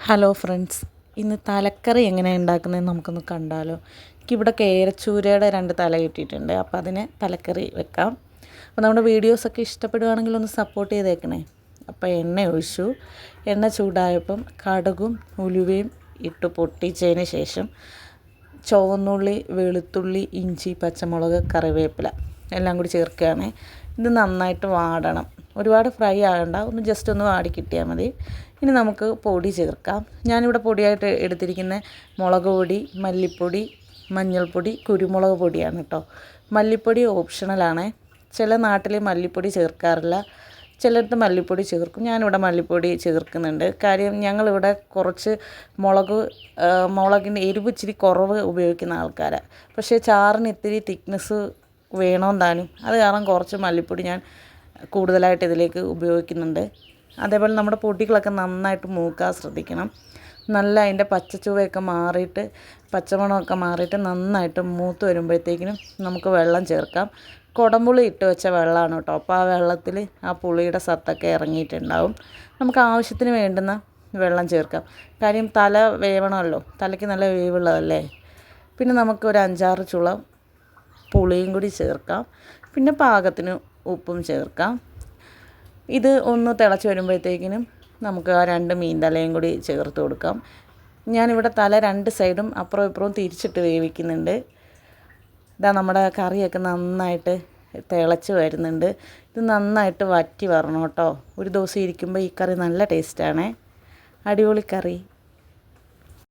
Hello friends, ഇന്ന് തലക്കറി എങ്ങനെയാണ് ഉണ്ടാക്കുന്നതെന്ന് നമുക്കൊന്ന് കണ്ടാലോ. എനിക്കിവിടെ കേരച്ചൂരയുടെ 2 തല കിട്ടിയിട്ടുണ്ട്. അപ്പോൾ അതിനെ തലക്കറി വെക്കാം. അപ്പോൾ നമ്മുടെ വീഡിയോസൊക്കെ ഇഷ്ടപ്പെടുകയാണെങ്കിൽ ഒന്ന് സപ്പോർട്ട് ചെയ്തേക്കണേ. അപ്പോൾ എണ്ണ ഒഴിച്ചു. എണ്ണ ചൂടായപ്പം കടുകും ഉലുവയും ഇട്ട് പൊട്ടിച്ചതിന് ശേഷം ചുവന്നുള്ളി, വെളുത്തുള്ളി, ഇഞ്ചി, പച്ചമുളക്, കറിവേപ്പില എല്ലാം കൂടി ചേർക്കുകയാണ്. ഇത് നന്നായിട്ട് വാടണം. ഒരുപാട് ഫ്രൈ ആകണ്ട, ഒന്ന് ജസ്റ്റ് ഒന്ന് വാടി കിട്ടിയാൽ മതി. ഇനി നമുക്ക് പൊടി ചേർക്കാം. ഞാനിവിടെ പൊടിയായിട്ട് എടുത്തിരിക്കുന്ന മുളക് പൊടി, മല്ലിപ്പൊടി, മഞ്ഞൾപ്പൊടി, കുരുമുളക് പൊടിയാണ് കേട്ടോ. മല്ലിപ്പൊടി ഓപ്ഷണലാണ്. ചില നാട്ടിൽ മല്ലിപ്പൊടി ചേർക്കാറില്ല, ചിലയിടത്ത് മല്ലിപ്പൊടി ചേർക്കും. ഞാനിവിടെ മല്ലിപ്പൊടി ചേർക്കുന്നുണ്ട്. കാര്യം ഞങ്ങളിവിടെ കുറച്ച് മുളകിൻ്റെ എരിവ് ഇച്ചിരി കുറവ് ഉപയോഗിക്കുന്ന ആൾക്കാരാണ്. പക്ഷേ ചാറിന് ഇത്തിരി തിക്നെസ് വേണമെന്താനും, അത് കാരണം കുറച്ച് മല്ലിപ്പൊടി ഞാൻ കൂടുതലായിട്ട് ഇതിലേക്ക് ഉപയോഗിക്കുന്നുണ്ട്. അതേപോലെ നമ്മുടെ പൊടികളൊക്കെ നന്നായിട്ട് മൂക്കാൻ ശ്രദ്ധിക്കണം. നല്ല അതിൻ്റെ പച്ചച്ചുവയൊക്കെ മാറിയിട്ട്, പച്ചമണമൊക്കെ മാറിയിട്ട് നന്നായിട്ട് മൂത്ത് വരുമ്പോഴത്തേക്കിനും നമുക്ക് വെള്ളം ചേർക്കാം. കുടംപുളി ഇട്ട് വെച്ച വെള്ളമാണ് കേട്ടോ. അപ്പോൾ ആ വെള്ളത്തിൽ ആ പുളിയുടെ സത്തൊക്കെ ഇറങ്ങിയിട്ടുണ്ടാവും. നമുക്ക് ആവശ്യത്തിന് വേണ്ടുന്ന വെള്ളം ചേർക്കാം. കാര്യം തല വേവണമല്ലോ, തലയ്ക്ക് നല്ല വേവുള്ളതല്ലേ. പിന്നെ നമുക്ക് ഒരു 5-6 ചുള പുളിയും കൂടി ചേർക്കാം. പിന്നെ പാകത്തിന് ഉപ്പും ചേർക്കാം. ഇത് ഒന്ന് തിളച്ച് വരുമ്പോഴത്തേക്കിനും നമുക്ക് ആ 2 മീൻ തലയും കൂടി ചേർത്ത് കൊടുക്കാം. ഞാനിവിടെ തല 2 സൈഡും അപ്പുറവും ഇപ്പുറവും തിരിച്ചിട്ട് വേവിക്കുന്നുണ്ട്. ഇതാ നമ്മുടെ കറിയൊക്കെ നന്നായിട്ട് തിളച്ച് വരുന്നുണ്ട്. ഇത് നന്നായിട്ട് വറ്റി വരണം കേട്ടോ. ഒരു ദിവസം ഇരിക്കുമ്പോൾ ഈ കറി നല്ല ടേസ്റ്റാണ്. അടിപൊളി കറി.